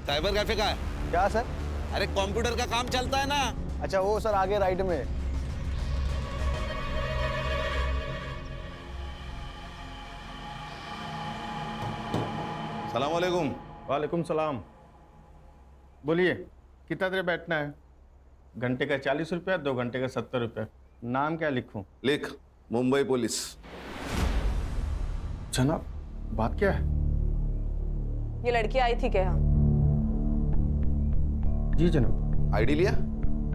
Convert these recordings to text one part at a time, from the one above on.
Cyber cafe का है? क्या सर? अरे कंप्यूटर का काम चलता है ना। अच्छा वो सर आगे राइट में। सलाम वालेकुम। वालेकुम सलाम। बोलिए कितना देर बैठना है? घंटे का 40 रुपया, 2 घंटे का 70 रुपया। नाम क्या लिखूं? लिख, मुंबई पुलिस। जनाब बात क्या है? ये लड़की आई थी क्या यहाँ? जी जनाब। आईडी लिया?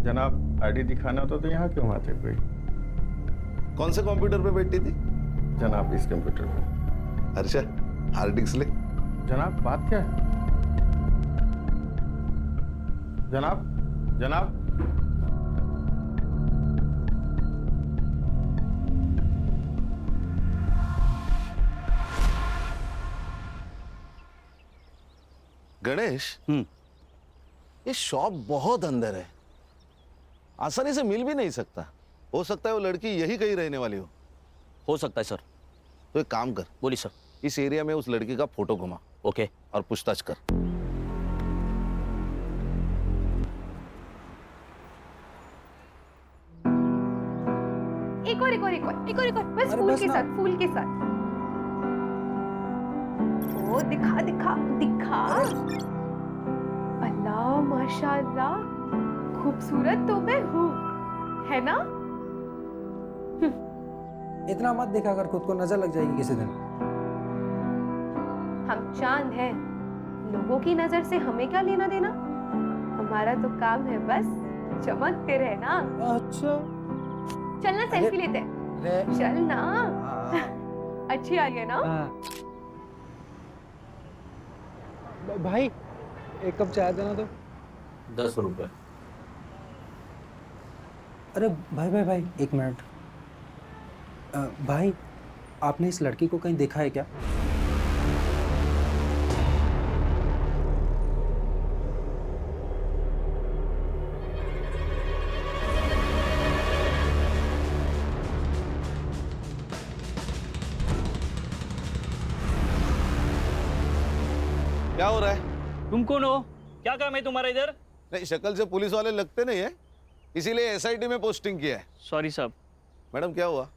जनाब आईडी दिखाना होता तो यहाँ क्यों आते कोई? कौन से कंप्यूटर पे बैठी थी? जनाब इस कंप्यूटर पे। अच्छा, हार्ड डिस्क ले। जनाब बात क्या है? जनाब जनाब गणेश, ये शॉप बहुत अंदर है, आसानी से मिल भी नहीं सकता। हो सकता है वो लड़की यही कहीं रहने वाली हो सकता है सर। तो एक काम कर, बोलिए सर। इस एरिया में उस लड़की का फोटो घुमा ओके। और पूछताछ कर। एक और बस फूल के साथ, फूल के साथ। ओ दिखा दिखा दिखा। अल्लाह माशाअल्लाह, खूबसूरत तो मैं हूँ, है ना? इतना मत दिखा कर, खुद को नजर लग जाएगी किसी दिन। हम चांद हैं, लोगों की नजर से हमें क्या लेना देना? हमारा तो काम है बस चमकते रहना। अच्छा चलना सेल्फी लेते हैं, चल ना। अच्छी आ रही है ना? भाई एक कप चाय देना तो। 10 रुपए। अरे भाई भाई भाई एक मिनट। भाई आपने इस लड़की को कहीं देखा है क्या? क्या हो रहा है? तुम कौन हो? क्या काम है तुम्हारा इधर? नहीं, शक्ल से पुलिस वाले लगते नहीं है, इसीलिए एसआईटी में पोस्टिंग किया है। सॉरी साहब। मैडम क्या हुआ?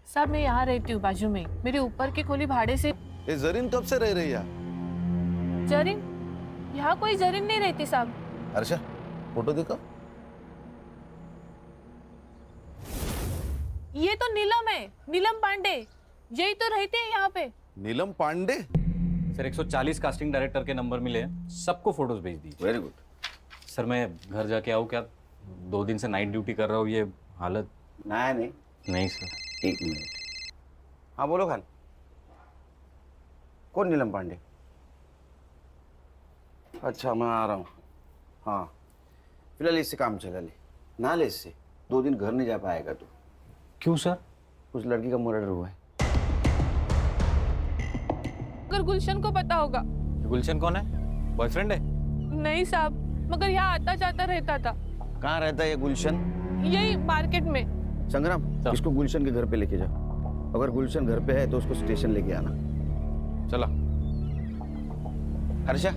साहब मैं यहाँ रहती हूँ बाजू में, मेरे ऊपर की खोली भाड़े से। ये जरीन कब से रह रही है? जरीन? यहाँ कोई जरीन नहीं रहती साहब। अर्षा, फोटो दिखाओ। ये तो नीलम है, नीलम पांडे, यही तो रहते हैं यहाँ पे। नीलम पांडे? सर 140 कास्टिंग डायरेक्टर के नंबर मिले हैं, सबको फोटोज भेज दीजिए। Very good. सर मैं घर जाके आऊँ क्या? 2 दिन से नाइट ड्यूटी कर रहा हूँ, ये हालत। नहीं सर। एक मिनट। हाँ बोलो खान। कौन नीलम पांडे? अच्छा मैं आ रहा हूँ। हाँ फिलहाल इससे काम चला ले, ना ले इससे। 2 दिन घर नहीं जा पाएगा तू। क्यों सर? उस लड़की का मर्डर हुआ है। अगर गुलशन को पता होगा। गुलशन कौन है? बॉयफ्रेंड है? नहीं साहब, मगर यहाँ आता जाता रहता था। कहाँ रहता है ये गुलशन? यही मार्केट में। संग्राम, इसको गुलशन के घर पे लेके जाओ। अगर गुलशन घर पे है तो उसको स्टेशन लेके आना। चला। हर्षा,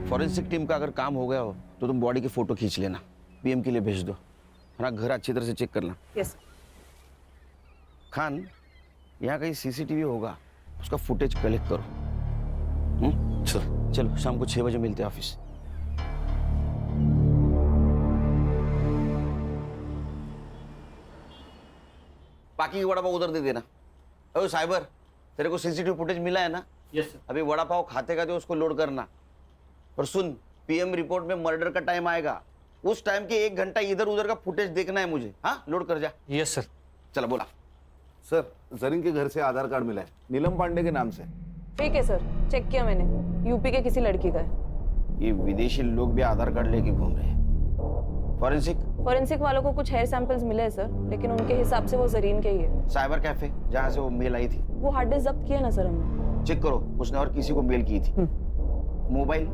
फॉरेंसिक टीम का अगर काम हो गया हो तो तुम बॉडी की फोटो खींच लेना, पीएम के लिए भेज दो। है ना, घर अच्छी तरह से चेक करना। यस। खान, यहाँ कहीं सीसीटीवी होगा, उसका फुटेज कलेक्ट करो। चलो चलो, शाम को 6 बजे मिलते हैं ऑफिस। बाकी की वड़ा पाव उधर दे देना। अरे साइबर, तेरे को सीसीटीवी फुटेज मिला है ना? Yes sir. अभी वड़ा पाव खाते खाते उसको लोड करना। और सुन, पीएम रिपोर्ट में मर्डर का टाइम आएगा, उस टाइम के 1 घंटा इधर उधर का फुटेज देखना है मुझे। हाँ, लोड कर जा। Yes sir. चलो बोला। सर, जरीन के घर से आधार कार्ड मिला है, नीलम पांडे के नाम से। ठीक है सर, चेक किया मैंने, यूपी के किसी लड़की का है। ये विदेशी लोग भी आधार कार्ड लेके घूम रहे हैं। फॉरेंसिक वालों को कुछ हेयर सैंपल्स मिले हैं सर, लेकिन उनके हिसाब से वो जरीन के ही है। साइबर कैफे जहाँ से वो मेल आई थी, वो हार्ड डिस्क जब्त किया ना सर हमने। चेक करो उसने और किसी को मेल की थी। मोबाइल?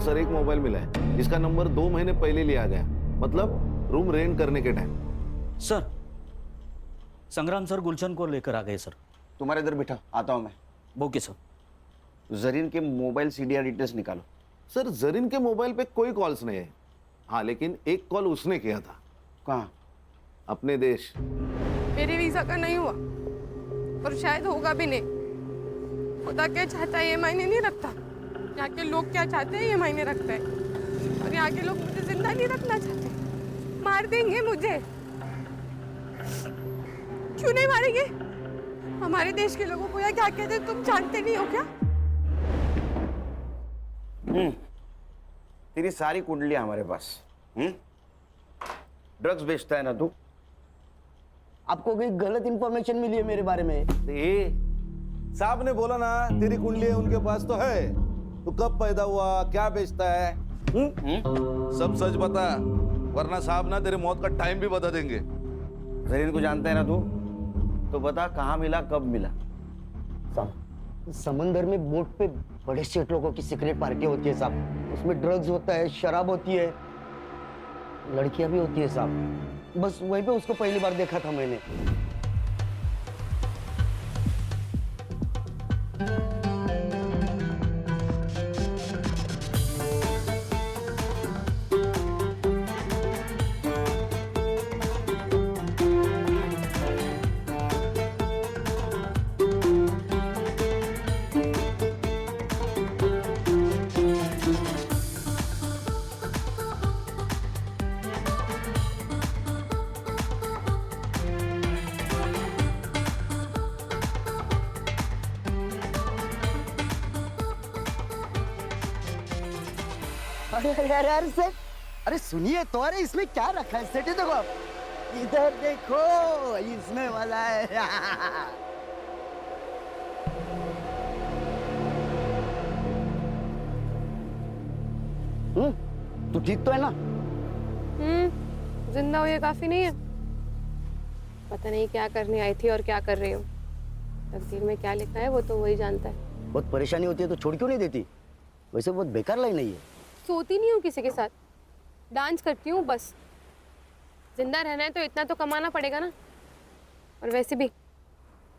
सर एक मोबाइल मिला है, जिसका नंबर 2 महीने पहले लिया गया, मतलब रूम रेंट करने के टाइम। सर संग्राम सर गुलशन को लेकर आ गए सर। तुम्हारे इधर बैठा, आता हूँ मैं। Okay sir. जरीन के मोबाइल सीडीआर डिटेल्स निकालो। सर जरीन के मोबाइल पे कोई कॉल्स नहीं है। हाँ लेकिन एक कॉल उसने किया था। कहाँ? अपने देश। मेरे वीजा का नहीं हुआ और शायद होगा भी नहीं। खुदा क्या चाहता है ये मायने नहीं रखता, यहाँ के लोग क्या चाहते हैं ये मायने रखता है। और यहाँ के लोग मुझे जिंदा नहीं रखना चाहते, मार देंगे मुझे। क्यों नहीं मारेंगे? हमारे देश के लोगों को यहाँ क्या कहते हैं तुम जानते नहीं हो क्या? तेरी सारी कुंडलियां हमारे पास। ड्रग्स बेचता है ना तू? आपको कोई गलत इंफॉर्मेशन मिली है मेरे बारे में? साहब ने बोला ना तेरी कुंडली उनके पास तो है। तू कब पैदा हुआ, क्या बेचता है, सब सच बता, वरना साहब ना तेरे मौत का टाइम भी बता देंगे। जरीन को जानता है ना तू? तो बता कहाँ मिला, कब मिला? समंदर में बोट पे बड़े सेठ लोगों की सीक्रेट पार्टी होती है साहब। उसमें ड्रग्स होता है, शराब होती है, लड़कियां भी होती है साहब। बस वहीं पे उसको पहली बार देखा था मैंने। अरे अरे अरे अरे सेठ, अरे सुनिए तो, अरे इसमें क्या रखा है सेठ? देखो आप, इधर देखो, इसमें वाला है। तू ठीक तो है ना? जिंदा हो ये काफी नहीं है। पता नहीं क्या करने आई थी और क्या कर रही हूँ। तकदीर में क्या लिखा है वो तो वही जानता है। बहुत परेशानी होती है तो छोड़ क्यों नहीं देती? वैसे बहुत बेकार लाइन नहीं है। सोती नहीं हूँ किसी के साथ, डांस करती हूँ बस। जिंदा रहना है तो इतना तो कमाना पड़ेगा ना। और वैसे भी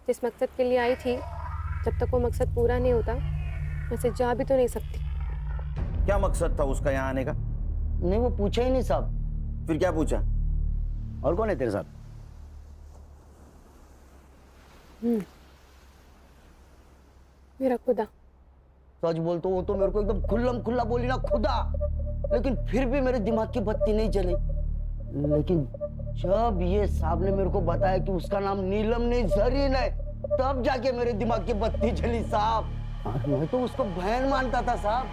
जिस मकसद के लिए आई थी, जब तक वो मकसद पूरा नहीं होता वैसे जा भी तो नहीं सकती। क्या मकसद था उसका यहाँ आने का? नहीं वो पूछा ही नहीं साहब। फिर क्या पूछा? और कौन है तेरे साथ? मेरा खुदा। सच बोल तो वो तो मेरे को एकदम खुल्लम खुल्ला बोली ना, खुदा। लेकिन फिर भी मेरे दिमाग की बत्ती नहीं जली। लेकिन जब ये साहब ने मेरे को बताया कि उसका नाम नीलम नहीं जरीन है, तब जाके मेरे दिमाग की बत्ती जली साहब। और मैं तो उसको बहन मानता था साहब।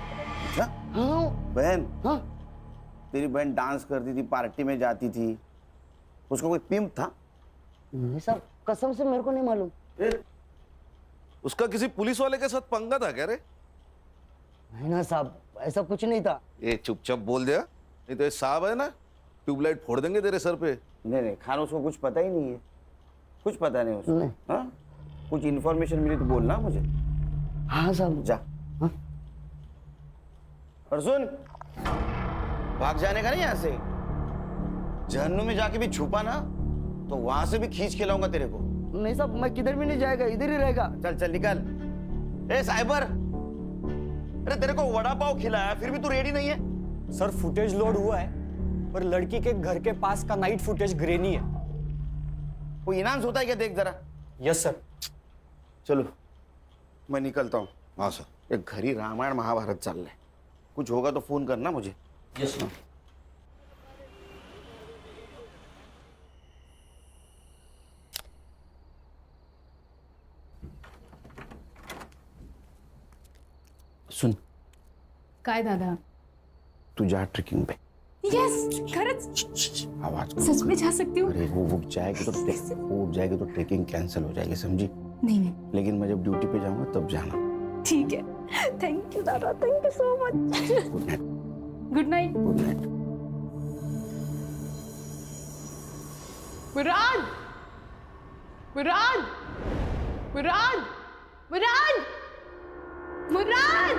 हाँ बहन? हाँ। तेरी बहन डांस करती थी, पार्टी में जाती थी, उसका कोई पिंप था? नहीं साहब, कसम से मेरे को नहीं मालूम। उसका किसी पुलिस वाले के साथ पंगा था क्या रे? नहीं ना साहब, ऐसा कुछ नहीं था। ये चुपचाप बोल दिया, नहीं तो ये साहब है ना ट्यूबलाइट फोड़ देंगे तेरे सर पे। नहीं नहीं खान, उसको कुछ पता ही नहीं है, कुछ पता नहीं उसको। नहीं। हाँ? कुछ इन्फॉर्मेशन मिली तो बोलना मुझे। हाँ साहब। जा। हाँ? और सुन, भाग जाने का नहीं यहाँ से। जहन्नुम में जाके भी छुपा ना तो वहां से भी खींच के लाऊंगा तेरे को। नहीं साहब, मैं किधर भी नहीं जाएगा, इधर ही रहेगा। चल चल निकल। ए साइबर, अरे तेरे को वड़ा पाव खिलाया फिर भी तू रेडी नहीं है? सर फुटेज लोड हुआ है, पर लड़की के घर के पास का नाइट फुटेज ग्रेनी है। कोई इनाम होता है क्या? देख जरा। Yes sir. चलो मैं निकलता हूँ। हाँ सर। एक घर ही रामायण महाभारत चल रहा है, कुछ होगा तो फोन करना मुझे। Yes sir. सुन, काय दादा? तू जा ट्रेकिंग पे। यस, खरंच आवाज सच में जा सकती हूँ? अरे वो उठ जाएगी तो ट्रेकिंग कैंसिल हो जाएगी, समझी? नहीं नहीं, लेकिन मैं जब ड्यूटी पे जाऊंगा तब जाना। ठीक है। थैंक यू दादा, thank you so much. Good night. Good night. Good night. Murad, Murad, Murad, Murad, Murad.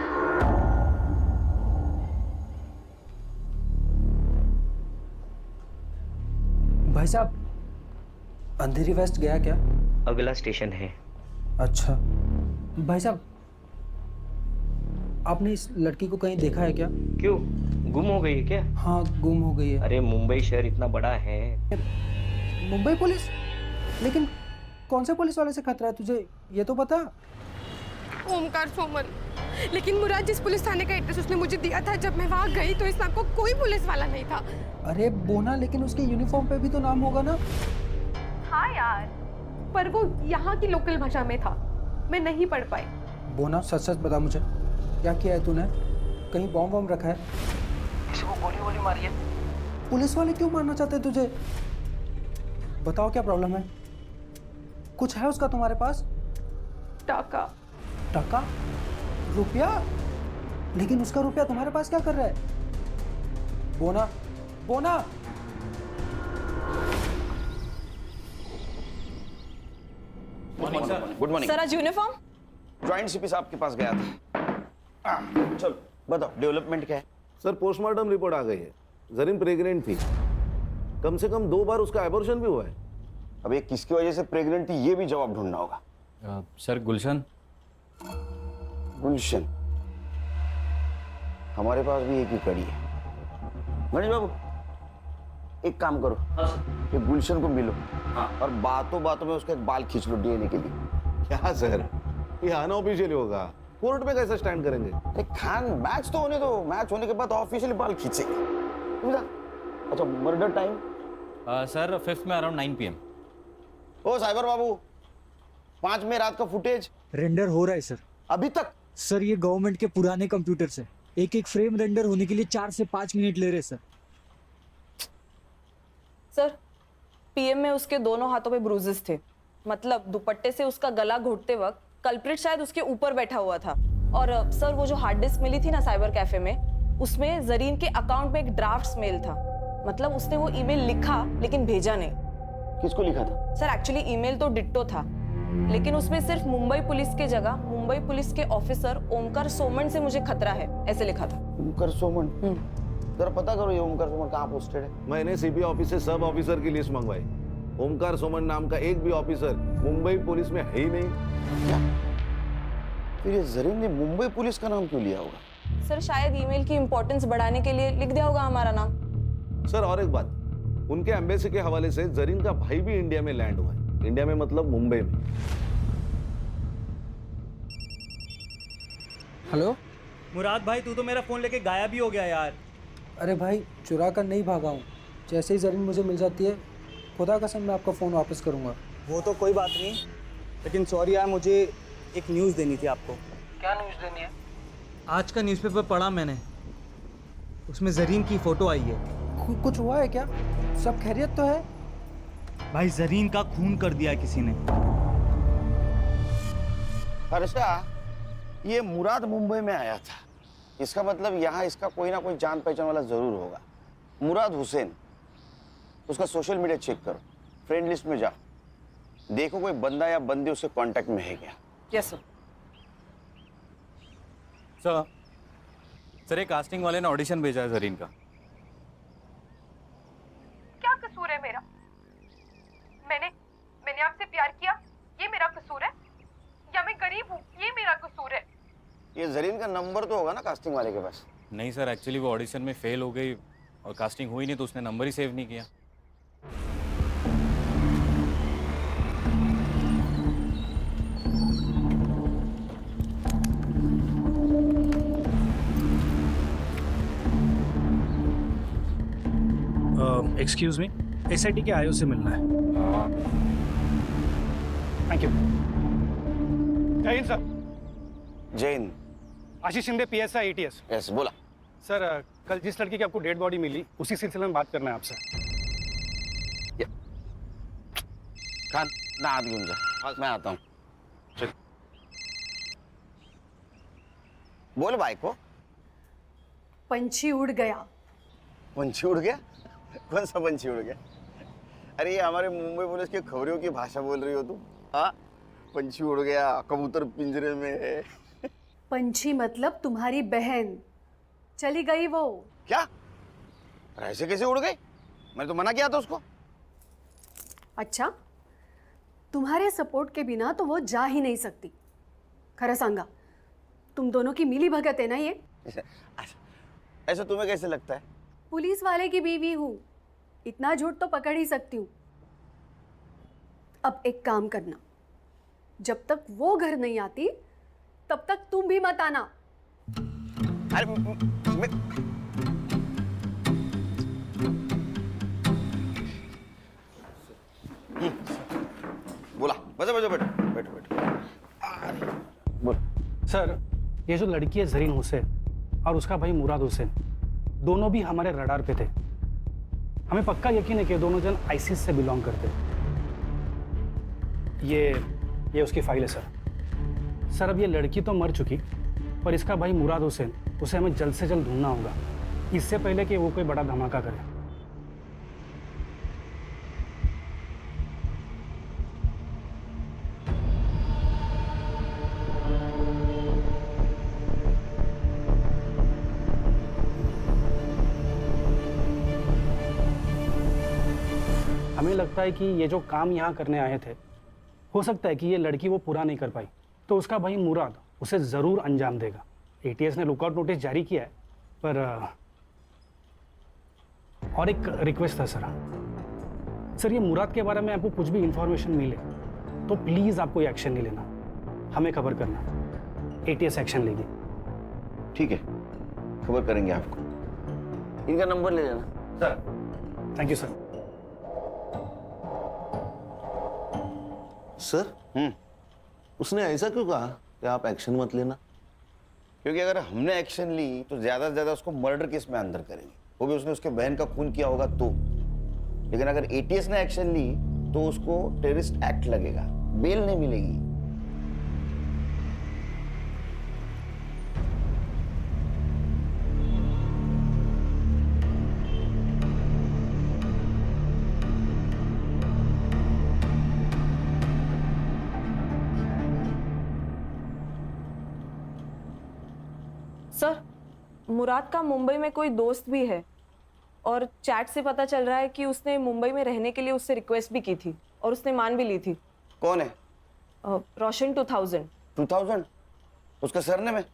भाई साहब, अंधेरी वेस्ट गया क्या? अगला स्टेशन है। अच्छा भाई साहब, आपने इस लड़की को कहीं देखा है क्या? क्यों, गुम हो गई है क्या? हाँ, गुम हो गई है। अरे मुंबई शहर इतना बड़ा है। मुंबई पुलिस? लेकिन कौन से पुलिस वाले से खतरा है तुझे, ये तो बता। ओमकार सोमन। लेकिन मुराद, जिस पुलिस थाने का एड्रेस उसने मुझे दिया था, जब मैं वहाँ गई तो इस नाम को कोई पुलिस वाला नहीं था। अरे बोना, लेकिन उसके यूनिफॉर्म पे भी तो नाम होगा ना? हाँ यार, पर वो यहाँ की लोकल भाषा में था, मैं नहीं पढ़ पाई। बोना, सच सच बता मुझे, क्या किया है तूने? कहीं बॉम्ब वॉम्ब रखा है? किसी को गोली वोली मारी है? पुलिस वाले क्यों मारना चाहते हैं तुझे? बताओ क्या प्रॉब्लम है? कुछ है उसका तुम्हारे पास? टाका। टका? रुपया? लेकिन उसका रुपया तुम्हारे पास क्या कर रहा है? बोना, बोना! Good morning. सर आज यूनिफॉर्म? ज्वाइंट सीपी साहब के पास गया था। चलो बताओ, डेवलपमेंट क्या है? सर पोस्टमार्टम रिपोर्ट आ गई है। जरीन प्रेग्नेंट थी, कम से कम 2 बार उसका एबॉर्शन भी हुआ है। अब ये किसकी वजह से प्रेग्नेंट थी, ये भी जवाब ढूंढना होगा। सर गुलशन। गुलशन, हमारे पास भी एक ही कड़ी है। गणेश बाबू, एक काम करो, ये गुलशन को मिलो और बातों बातों में उसका एक बाल खींच लो डीएनए के लिए। क्या सर, ये अनऑफिशियल होगा, कोर्ट में कैसे स्टैंड करेंगे? अरे खान, मैच तो होने दो, मैच होने के बाद ऑफिशियली बाल खींचेंगे। अच्छा, मर्डर टाइम? सर 5th में अराउंड 9 PM। ओ साइबर बाबू, 5 में रात का फुटेज रेंडर हो रहा है सर। अभी तक? सर ये गवर्नमेंट के पुराने कंप्यूटर से एक एक फ्रेम रेंडर होने के लिए 4 से 5 मिनट ले रहे सर। सर पीएम में उसके दोनों हाथों पे ब्रूजेस थे, मतलब दुपट्टे से उसका गला घोटते वक्त कल्प्रिट शायद उसके ऊपर बैठा हुआ था। और सर वो जो हार्ड डिस्क मिली थी ना साइबर कैफे में, उसमें जरीन के अकाउंट में एक ड्राफ्ट मेल था, मतलब उसने वो ईमेल लिखा लेकिन भेजा नहीं। किसको लिखा था? सर एक्चुअली ईमेल तो डिट्टो था, लेकिन उसमें सिर्फ मुंबई पुलिस के जगह मुंबई पुलिस के ऑफिसर ओमकार सोमन से मुझे खतरा है ऐसे लिखा था। ओमकार सोमन? जरा पता करो ये ओमकार सोमन कहाँ पोस्टेड है। मैंने सीबी ऑफिस से सब ऑफिसर की लिस्ट मंगवाई। ओमकार सोमन नाम का एक भी ऑफिसर मुंबई पुलिस में है ही नहीं। क्या? फिर ये जरीन ने मुंबई पुलिस का नाम क्यों लिया होगा? सर शायद ईमेल की इंपॉर्टेंस बढ़ाने के लिए लिख दिया होगा हमारा नाम। सर और एक बात, उनके एम्बेसी के हवाले से जरीन का भाई भी इंडिया में लैंड हुआ है। इंडिया में मतलब मुंबई में। हेलो मुराद भाई, तू तो मेरा फोन लेके गायब ही हो गया यार। अरे भाई, चुरा कर नहीं भागा हूँ। जैसे ही जरीन मुझे मिल जाती है, खुदा कसम मैं आपका फ़ोन वापस करूँगा। वो तो कोई बात नहीं, लेकिन सॉरी यार, मुझे एक न्यूज़ देनी थी आपको। क्या न्यूज़ देनी है? आज का न्यूज़पेपर पढ़ा मैंने, उसमें जरीन की फ़ोटो आई है। कुछ हुआ है क्या? सब खैरियत तो है? भाई जरीन का खून कर दिया है किसी ने। हर्षा, ये मुराद मुंबई में आया था, इसका मतलब यहाँ इसका कोई ना कोई जान पहचान वाला जरूर होगा। मुराद हुसैन, उसका सोशल मीडिया चेक करो, फ्रेंड लिस्ट में जाओ, देखो कोई बंदा या बंदी उसके कांटेक्ट में है क्या। Yes sir. सर ये कास्टिंग वाले ने ऑडिशन भेजा है जरीन का। क्या कसूर है मेरा? मैंने आपसे प्यार किया, ये मेरा कसूर है? या मैं गरीब हूँ, ये मेरा कसूर है? ये जरीन का नंबर तो होगा ना कास्टिंग वाले के पास? नहीं सर, एक्चुअली वो ऑडिशन में फेल हो गई और कास्टिंग हुई नहीं, तो उसने नंबर ही सेव नहीं किया। एक्सक्यूज मी, एसआईटी के आईओ से मिलना है। Thank you. जय हिंद सर। जय हिंद। आशीष शिंदे, PSI ATS। यस, बोला। सर कल जिस लड़की की आपको डेड बॉडी मिली, उसी सिलसिले में बात करना है आपसे। खान ना हाथ घेऊन जा, मैं आता हूँ। चल बोल भाई को। पंछी उड़ गया। पंछी उड़ गया? कौन सा पंछी उड़ गया? अरे ये हमारे मुंबई पुलिस की खबरों की भाषा बोल रही हो तुम? हाँ, पंछी उड़ गया, कबूतर पिंजरे में है। पंछी मतलब तुम्हारी बहन, चली गई वो। क्या? ऐसे कैसे उड़ गई? मैंने तो मना किया था उसको। अच्छा, तुम्हारे सपोर्ट के बिना तो वो जा ही नहीं सकती। खरं सांगा, तुम दोनों की मिली भगत है ना ये? ऐसा तुम्हें कैसे लगता है? पुलिस वाले की बीवी हूँ, इतना झूठ तो पकड़ ही सकती हूँ। अब एक काम करना, जब तक वो घर नहीं आती तब तक तुम भी मत आना। अरे बोला, बजा बजा, बैठो बैठो बैठो। बोल। सर, ये जो लड़की है जरीन हुसैन और उसका भाई मुराद हुसैन, दोनों भी हमारे रडार पे थे। हमें पक्का यकीन है कि दोनों जन आईसिस से बिलोंग करते। ये उसकी फाइल है सर। सर, अब ये लड़की तो मर चुकी, पर इसका भाई मुराद हुसैन, उसे हमें जल्द से जल्द ढूंढना होगा, इससे पहले कि वो कोई बड़ा धमाका करे। हमें लगता है कि ये जो काम यहाँ करने आए थे, हो सकता है कि ये लड़की वो पूरा नहीं कर पाई, तो उसका भाई मुराद उसे ज़रूर अंजाम देगा। एटीएस ने लुकआउट नोटिस जारी किया है, पर और एक रिक्वेस्ट था सर, ये मुराद के बारे में आपको कुछ भी इंफॉर्मेशन मिले तो प्लीज़ आप कोई एक्शन नहीं लेना, हमें खबर करना, एटीएस एक्शन लेगी। ठीक है, खबर करेंगे आपको। इनका नंबर ले लेना sir. Thank you sir. Sir, उसने ऐसा क्यों कहा कि आप एक्शन मत लेना? क्योंकि अगर हमने एक्शन ली तो ज्यादा से ज्यादा उसको मर्डर केस में अंदर करेंगे, वो भी उसने उसके बहन का खून किया होगा तो। लेकिन अगर एटीएस ने एक्शन ली तो उसको टेररिस्ट एक्ट लगेगा, बेल नहीं मिलेगी। सर, मुराद का मुंबई में कोई दोस्त भी है और चैट से पता चल रहा है कि उसने मुंबई में रहने के लिए उससे रिक्वेस्ट भी की थी और उसने मान भी ली थी। कौन है? रोशन 2000। 2000? उसका सरनेम है?